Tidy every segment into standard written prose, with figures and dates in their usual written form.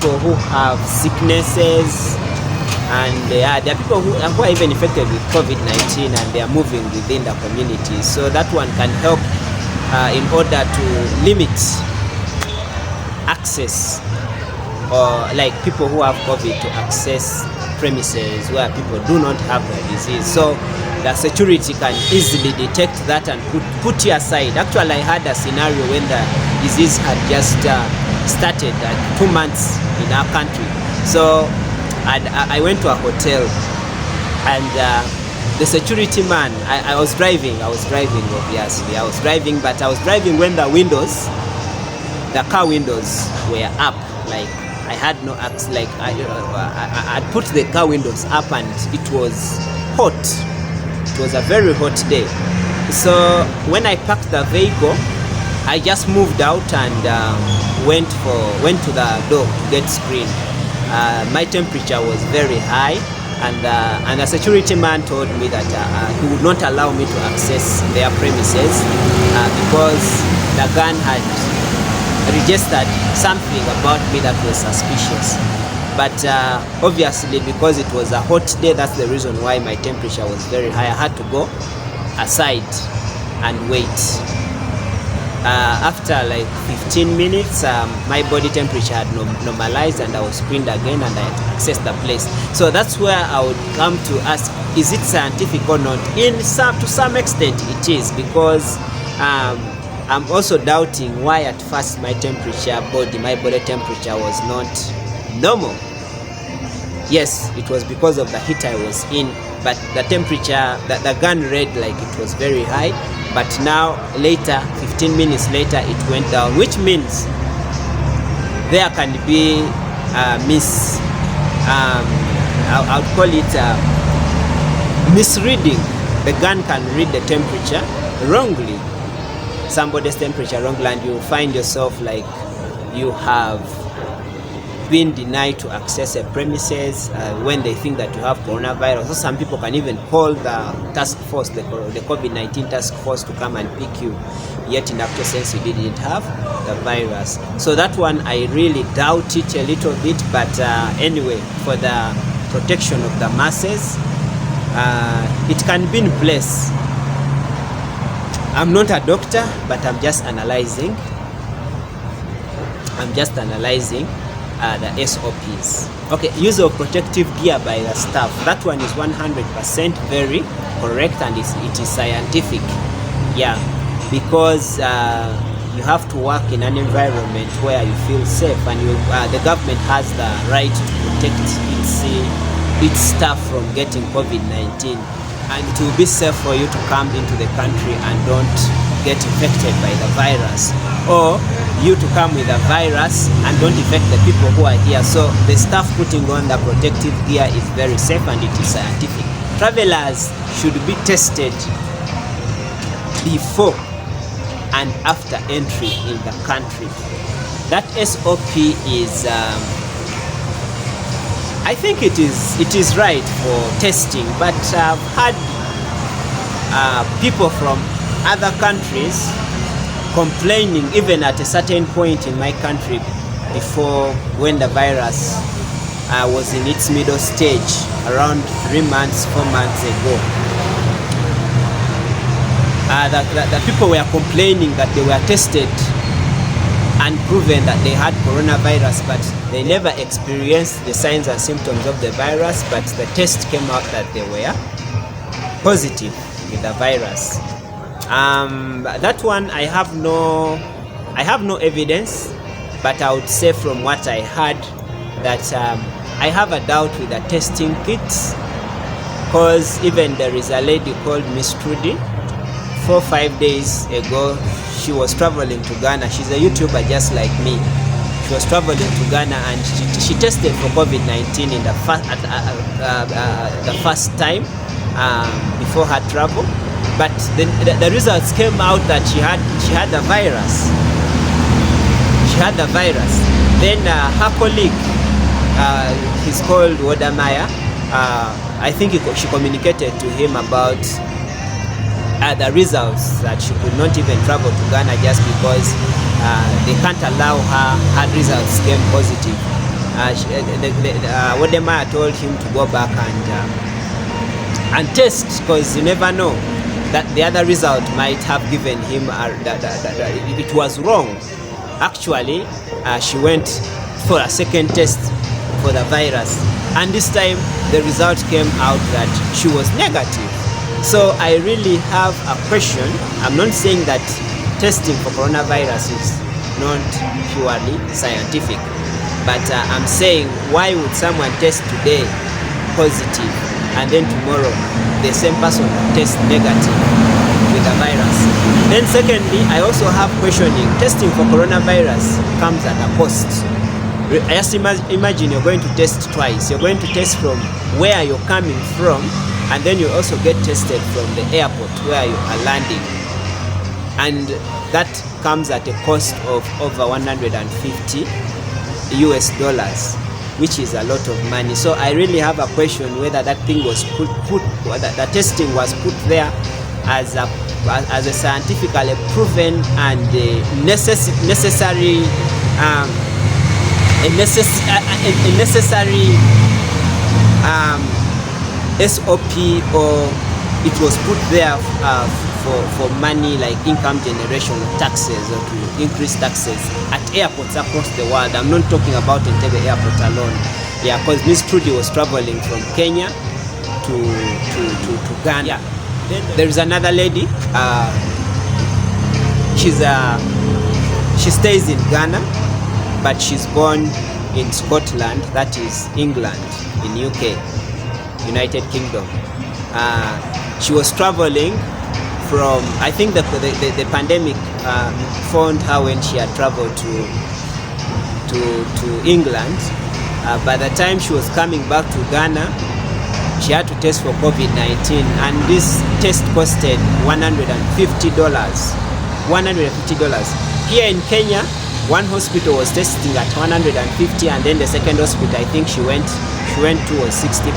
people who have sicknesses, and there are people who are even infected with COVID-19 and they are moving within the community. So that one can help in order to limit access, or like people who have COVID to access premises where people do not have the disease. So the security can easily detect that and put you aside. Actually, I had a scenario when the disease had just started, like 2 months in our country. So I went to a hotel, and the security man, I was driving obviously. I was driving, but I was driving when the car windows were up. Like I had no access, like I put the car windows up, and it was hot. It was a very hot day. So when I parked the vehicle, I just moved out and went to the door to get screened. My temperature was very high, and the security man told me that he would not allow me to access their premises because the gun had registered something about me that was suspicious. But obviously, because it was a hot day, that's the reason why my temperature was very high. I had to go aside and wait. After like 15 minutes, my body temperature had normalized, and I was screened again, and I accessed the place. So that's where I would come to ask, is it scientific or not? To some extent it is, because I'm also doubting why at first my body temperature was not normal. Yes, it was because of the heat I was in, but the temperature, the gun read like it was very high. But now later, 15 minutes later, it went down, which means there can be I would call it misreading. The gun can read the temperature wrongly, somebody's temperature wrongly, and you find yourself like you have been denied to access a premises when they think that you have coronavirus. So some people can even call the task force, the COVID-19 task force, to come and pick you, yet in actual sense you didn't have the virus. So that one I really doubt it a little bit, but anyway, for the protection of the masses, it can be in place. I'm not a doctor, but I'm just analyzing the SOPs. Okay, use of protective gear by the staff. That one is 100% very correct, and it is scientific. Yeah, because you have to work in an environment where you feel safe, and the government has the right to protect its staff from getting COVID-19, and it will be safe for you to come into the country and don't get infected by the virus, or you to come with a virus and don't infect the people who are here. So the staff putting on the protective gear is very safe, and it is scientific. Travelers should be tested before and after entry in the country. That SOP is I think it is right for testing, but I've had people from other countries complaining, even at a certain point in my country, before, when the virus was in its middle stage, around 3 months, 4 months ago. The people were complaining that they were tested and proven that they had coronavirus, but they never experienced the signs and symptoms of the virus, but the test came out that they were positive with the virus. That one I have no evidence, but I would say from what I heard that I have a doubt with the testing kits, because even there is a lady called Miss Trudy. 4 or 5 days ago, she was traveling to Ghana. She's a YouTuber just like me. She was traveling to Ghana, and she tested for COVID-19 in the first time before her travel. But then the results came out that she had the virus. She had the virus. Then her colleague, he's called Wodamaya. I think she communicated to him about the results, that she could not even travel to Ghana just because they can't allow her results came positive. Wodemaya told him to go back and test, because you never know that the other result might have given him that it was wrong. Actually, she went for a second test for the virus, and this time the result came out that she was negative. So I really have a question. I'm not saying that testing for coronavirus is not purely scientific, but I'm saying, why would someone test today positive and then tomorrow the same person test negative with the virus? Then secondly, I also have questioning, testing for coronavirus comes at a cost. I just imagine you're going to test twice. You're going to test from where you're coming from, and then you also get tested from the airport where you are landing, and that comes at a cost of over $150 US, which is a lot of money. So I really have a question whether that thing was the testing was put there as a scientifically proven and necessary SOP, or it was put there for money like income generation taxes, or to increase taxes at airports across the world. I'm not talking about Entebbe airport alone. Yeah, because Miss Trudy was traveling from Kenya to Ghana. Yeah. Then there is another lady. She stays in Ghana, but she's born in Scotland, that is England, in UK, United Kingdom. She was traveling from, I think the pandemic found her when she had traveled to England. By the time she was coming back to Ghana, she had to test for COVID-19, and this test costed $150. Here in Kenya, one hospital was testing at $150, and then the second hospital, I think she went to was £60.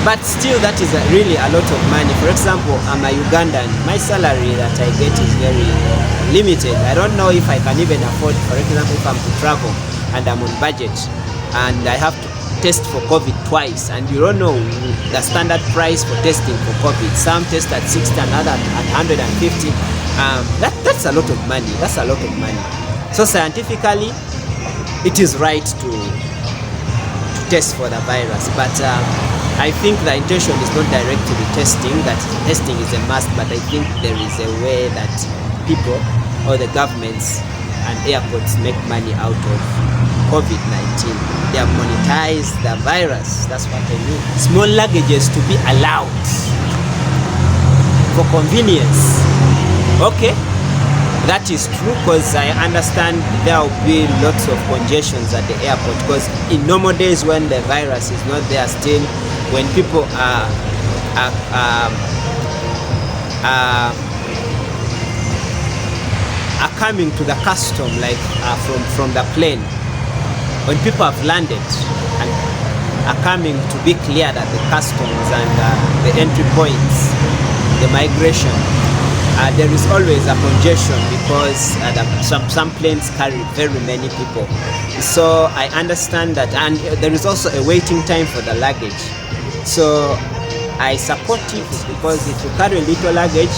But still, that is really a lot of money. For example, I'm a Ugandan. My salary that I get is very limited. I don't know if I can even afford, for example, if I'm to travel and I'm on budget and I have to test for COVID twice, and you don't know the standard price for testing for COVID. Some test at 60, another at 150. That's a lot of money. That's a lot of money. So scientifically, it is right to test for the virus, but I think the intention is not directly testing, that testing is a must, but I think there is a way that people or the governments and airports make money out of COVID-19. They have monetized the virus. That's what I mean. Small luggages to be allowed for convenience. Okay, that is true, because I understand there will be lots of congestions at the airport, because in normal days when the virus is not there still, when people are coming to the custom, like from the plane, when people have landed and are coming to be cleared at the customs and the entry points, the migration, there is always a congestion, because some planes carry very many people. So I understand that, and there is also a waiting time for the luggage. So I support it, because if you carry little luggage,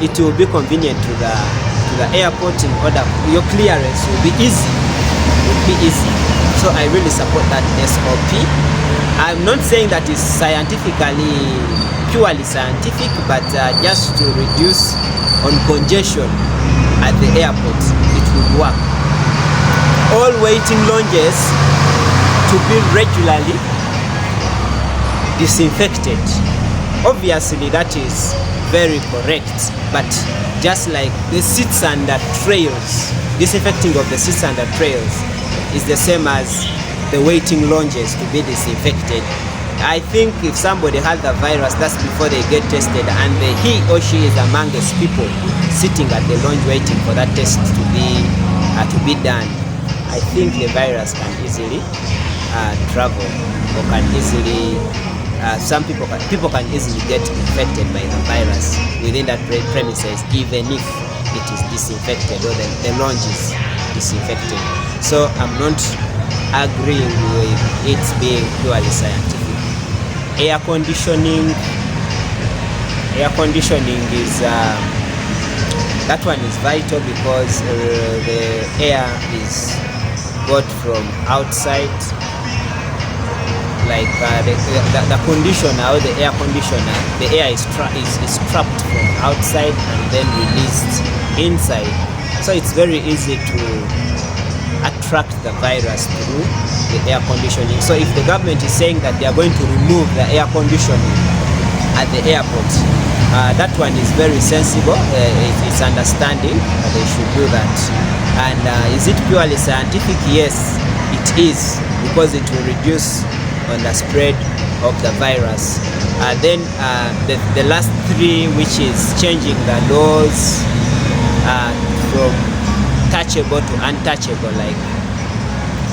it will be convenient to the airport. In order your clearance will be easy. So I really support that SOP. I'm not saying that it's purely scientific, but just to reduce on congestion at the airport, it would work. All waiting lounges to be regularly disinfected. Obviously that is very correct, but just like the seats and the trails, disinfecting of the seats and the trails is the same as the waiting lounges to be disinfected. I think if somebody has the virus, that's before they get tested, and he or she is amongst people sitting at the lounge waiting for that test to be done. I think the virus can easily travel, or can easily people can easily get infected by the virus within that premises, even if it is disinfected or the lounge is disinfected. So I'm not agreeing with it being purely scientific. Air conditioning is that one is vital because the air is got from outside, like the conditioner or the air conditioner, the air is trapped from outside and then released inside. So it's very easy to attract the virus through the air conditioning. So if the government is saying that they are going to remove the air conditioning at the airport, that one is very sensible. It's understanding that they should do that. And is it purely scientific? Yes, it is, because it will reduce on the spread of the virus. Then the last three, which is changing the laws from touchable to untouchable, like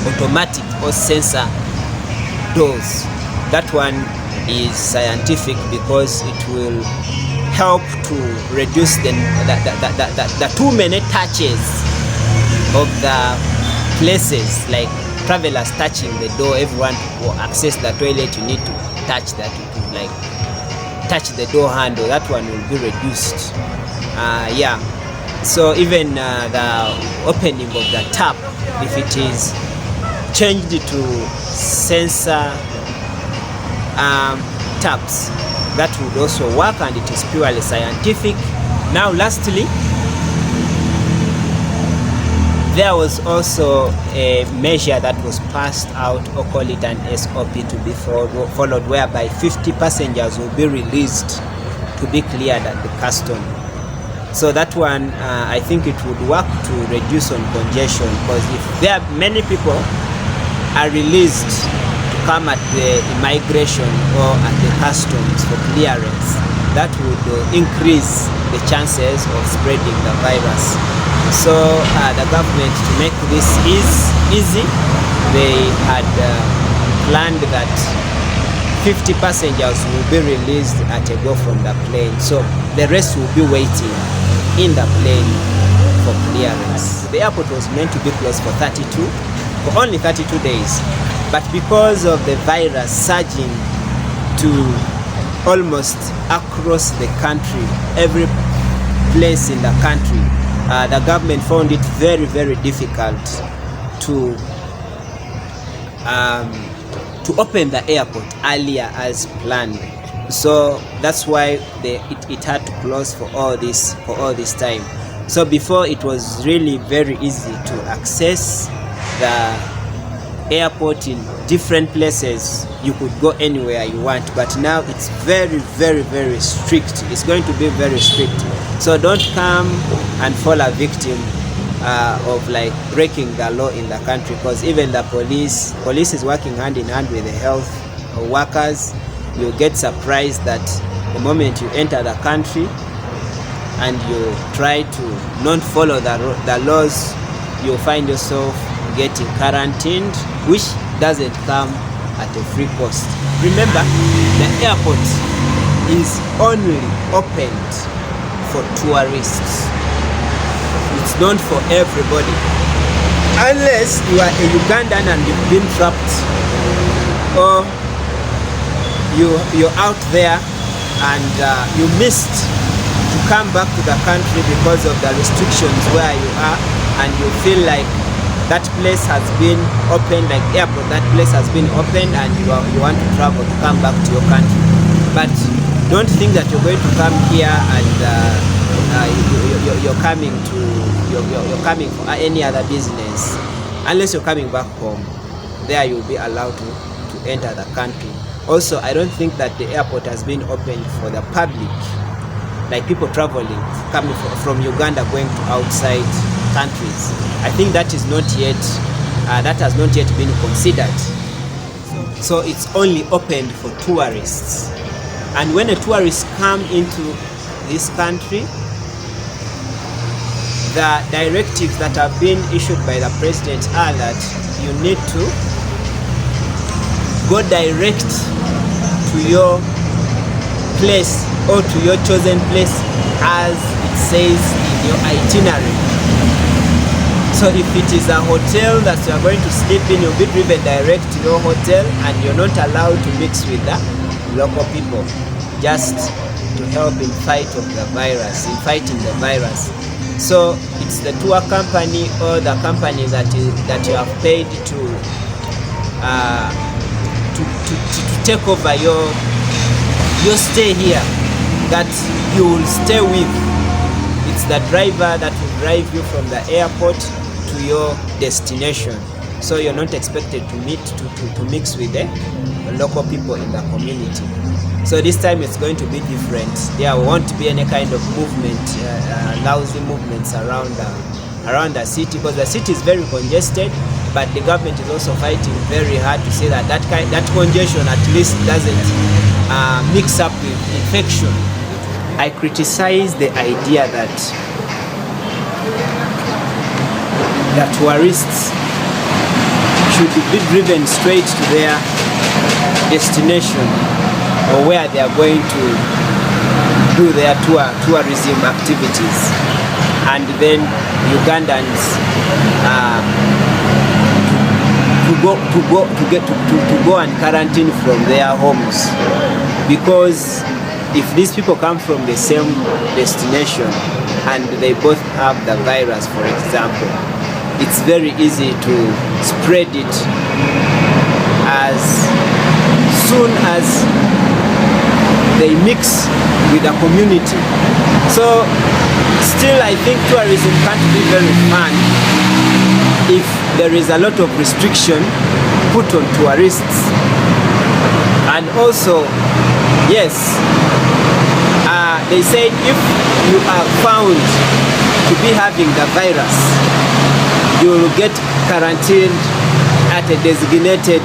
automatic or sensor doors, that one is scientific because it will help to reduce the too many touches of the places, like travelers touching the door. Everyone will access the toilet, you need to touch that, like touch the door handle. That one will be reduced. Yeah, so even the opening of the tap, if it is changed to sensor taps, that would also work, and it is purely scientific. Now lastly, there was also a measure that was passed out, or call it an SOP, to be followed, whereby 50 passengers will be released to be cleared at the custom. So that one, I think it would work to reduce on congestion, because if there are many people are released to come at the immigration or at the customs for clearance, that would increase the chances of spreading the virus. So the government, to make this easy, they had planned that 50 passengers will be released at a go from the plane. So the rest will be waiting in the plane for clearance. The airport was meant to be closed for only 32 days. But because of the virus surging to almost across the country, every place in the country, the government found it very, very difficult to open the airport earlier as planned. So that's why it had to close for all this time. So before, it was really very easy to access the airport in different places. You could go anywhere you want, but now it's very, very, very strict. It's going to be very strict. So don't come and fall a victim of like breaking the law in the country, because even the police is working hand in hand with the health workers. You get surprised that the moment you enter the country and you try to not follow the laws, you'll find yourself getting quarantined, which doesn't come at a free cost. Remember, the airport is only opened for tourists. It's not for everybody, unless you are a Ugandan and you've been trapped, or you're out there and you missed to come back to the country because of the restrictions where you are, and you feel like that place has been opened, like airport, that place has been opened, and you want to travel to come back to your country. But don't think that you're going to come here and you're coming for any other business. Unless you're coming back home, there you'll be allowed to enter the country. Also, I don't think that the airport has been opened for the public, like people traveling, coming from Uganda going to outside countries. I think that is not yet, that has not yet been considered. So it's only opened for tourists. And when a tourist come into this country, the directives that have been issued by the president are that you need to go direct to your place, or to your chosen place as it says in your itinerary. So if it is a hotel that you are going to sleep in, you'll be driven direct to your hotel and you're not allowed to mix with the local people, just to help in fighting the virus. So it's the tour company or the company that you have paid to take over your stay here, that you will stay with. It's the driver that will drive you from the airport to your destination. So you're not expected to mix with the local people in the community. So this time it's going to be different. There won't be any kind of movement, lousy movements around the city, because the city is very congested. But the government is also fighting very hard to say that congestion at least doesn't mix up with infection. I criticize the idea that tourists should be driven straight to their destination or where they are going to do their tourism activities, and then Ugandans to go and quarantine from their homes. Because if these people come from the same destination and they both have the virus, for example, it's very easy to spread it as soon as they mix with the community. So still, I think tourism can't be very fun if there is a lot of restriction put on tourists. And also, yes, they said if you are found to be having the virus, you will get quarantined at a designated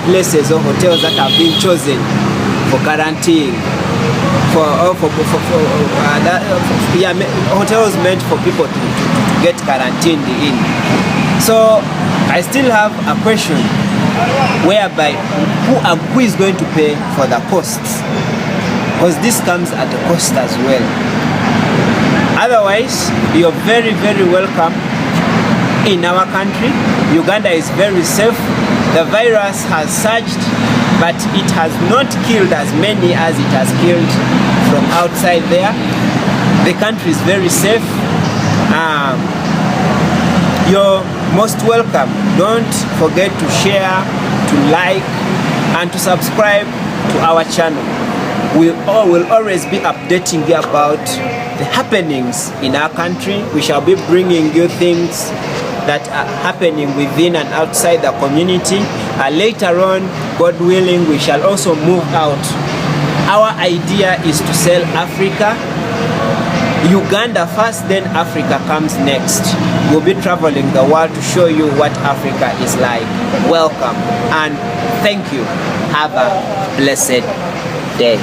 places or hotels that have been chosen for quarantine, hotels meant for people to get quarantined in. So I still have a question whereby who is going to pay for the costs, because this comes at a cost as well. Otherwise, you're very, very welcome in our country. Uganda is very safe. The virus has surged, but it has not killed as many as it has killed from outside there. The country is very safe. You're most welcome. Don't forget to share, to like, and to subscribe to our channel. We will always be updating you about the happenings in our country. We shall be bringing you things that are happening within and outside the community. Later on, God willing, we shall also move out. Our idea is to sell Africa, Uganda first, then Africa comes next. We'll be traveling the world to show you what Africa is like. Welcome and thank you. Have a blessed day.